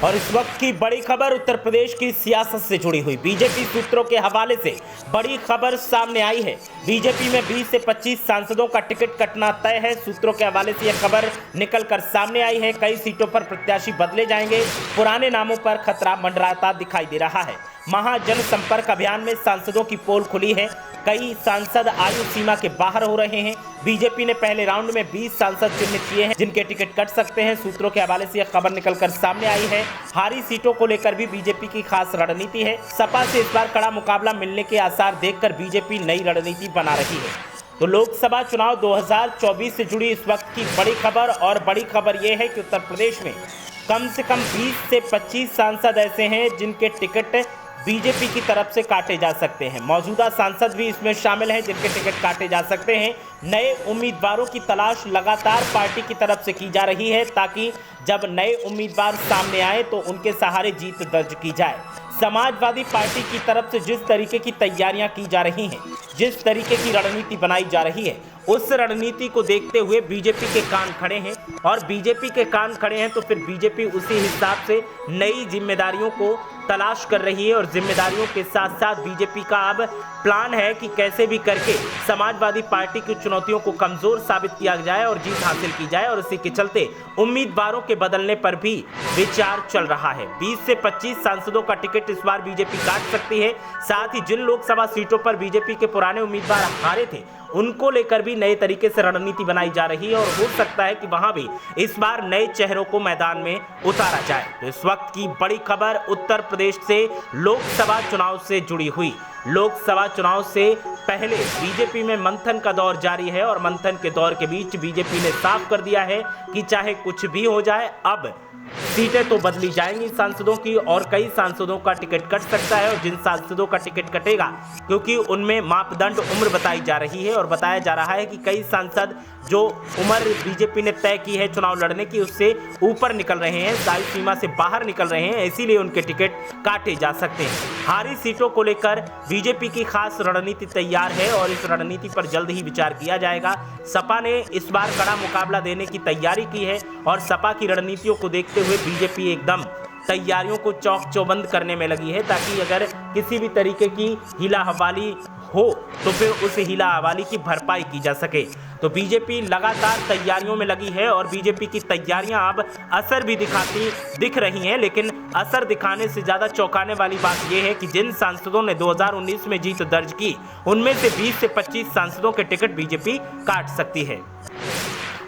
और इस वक्त की बड़ी खबर उत्तर प्रदेश की सियासत से जुड़ी हुई बीजेपी सूत्रों के हवाले से बड़ी खबर सामने आई है। बीजेपी में 20 से 25 सांसदों का टिकट कटना तय है। सूत्रों के हवाले से यह खबर निकलकर सामने आई है। कई सीटों पर प्रत्याशी बदले जाएंगे। पुराने नामों पर खतरा मंडराता दिखाई दे रहा है। महाजन संपर्क अभियान में सांसदों की पोल खुली है। कई सांसद आयु सीमा के बाहर हो रहे हैं। बीजेपी ने पहले राउंड में 20 सांसद चिन्हित किए हैं जिनके टिकट कट सकते हैं। सूत्रों के हवाले से यह खबर निकलकर सामने आई है। हारी सीटों को लेकर भी बीजेपी की खास रणनीति है। सपा से इस बार कड़ा मुकाबला मिलने के आसार देखकर बीजेपी नई रणनीति बना रही है। तो लोकसभा चुनाव 2024 से जुड़ी इस वक्त की बड़ी खबर, और बड़ी खबर यह है कि उत्तर प्रदेश में कम से कम 20 से 25 सांसद ऐसे हैं जिनके टिकट बीजेपी की तरफ से काटे जा सकते हैं। मौजूदा सांसद भी इसमें शामिल हैं जिनके टिकट काटे जा सकते हैं। नए उम्मीदवारों की तलाश लगातार पार्टी की तरफ से की जा रही है ताकि जब नए उम्मीदवार सामने आए तो उनके सहारे जीत दर्ज की जाए। समाजवादी पार्टी की तरफ से जिस तरीके की तैयारियां की जा रही हैं, जिस तरीके की रणनीति बनाई जा रही है, उस रणनीति को देखते हुए बीजेपी के कान खड़े हैं। और बीजेपी के कान खड़े हैं तो फिर बीजेपी उसी हिसाब से नई जिम्मेदारियों को तलाश कर रही है। और जिम्मेदारियों के साथ साथ बीजेपी का अब प्लान है कि कैसे भी करके समाजवादी पार्टी की चुनौतियों को कमजोर साबित किया जाए और जीत हासिल की जाए। और इसी के चलते उम्मीदवारों के बदलने पर भी विचार चल रहा है। 20 से 25 सांसदों का टिकट इस बार बीजेपी काट सकती है। साथ ही जिन लोकसभा सीटों पर बीजेपी के पुराने उम्मीदवार हारे थे उनको लेकर भी नए तरीके से रणनीति बनाई जा रही है। और हो सकता है कि वहां भी इस बार नए चेहरों को मैदान में उतारा जाए। तो इस वक्त की बड़ी खबर उत्तर प्रदेश से लोकसभा चुनाव से जुड़ी हुई। लोकसभा चुनाव से पहले बीजेपी में मंथन का दौर जारी है और मंथन के दौर के बीच बीजेपी ने साफ कर दिया है कि चाहे कुछ भी हो जाए, अब सीटें तो बदली जाएंगी सांसदों की, और कई सांसदों का टिकट कट सकता है। और जिन सांसदों का टिकट कटेगा, क्योंकि उनमें मापदंड उम्र बताई जा रही है और बताया जा रहा है कि कई सांसद जो उम्र बीजेपी ने तय की है चुनाव लड़ने की, उससे ऊपर निकल रहे हैं, आयु सीमा से बाहर निकल रहे हैं, इसीलिए उनके टिकट काटे जा सकते हैं। हारी सीटों को लेकर बीजेपी की खास रणनीति तैयार है और इस रणनीति पर जल्द ही विचार किया जाएगा। सपा ने इस बार कड़ा मुकाबला देने की तैयारी की है और सपा की रणनीतियों को देखते हुए बीजेपी एकदम तैयारियों को चौक चौबंद करने में लगी है ताकि अगर किसी भी तरीके की हिला हवाली हो तो फिर उस हिला हवाली की भरपाई की जा सके। तो बीजेपी लगातार तैयारियों में लगी है और बीजेपी की तैयारियां अब असर भी दिख रही हैं। लेकिन असर दिखाने से ज़्यादा चौंकाने वाली बात यह है कि जिन सांसदों ने 2019 में जीत दर्ज की, उनमें से 20 से 25 सांसदों के टिकट बीजेपी काट सकती है।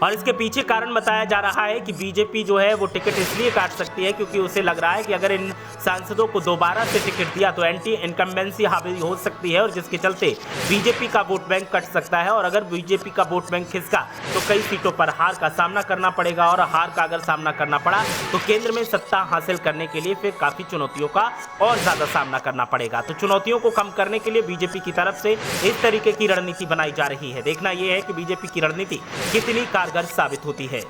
और इसके पीछे कारण बताया जा रहा है कि बीजेपी जो है वो टिकट इसलिए काट सकती है क्योंकि उसे लग रहा है कि अगर इन सांसदों को दोबारा से टिकट दिया तो एंटी इनकम्बेंसी हावी हो सकती है और जिसके चलते बीजेपी का वोट बैंक कट सकता है। और अगर बीजेपी का वोट बैंक खिसका तो कई सीटों पर हार का सामना करना पड़ेगा और हार का अगर सामना करना पड़ा तो केंद्र में सत्ता हासिल करने के लिए फिर काफ़ी चुनौतियों का और ज़्यादा सामना करना पड़ेगा। तो चुनौतियों को कम करने के लिए बीजेपी की तरफ से इस तरीके की रणनीति बनाई जा रही है। देखना यह है कि बीजेपी की रणनीति कितनी कारगर साबित होती है।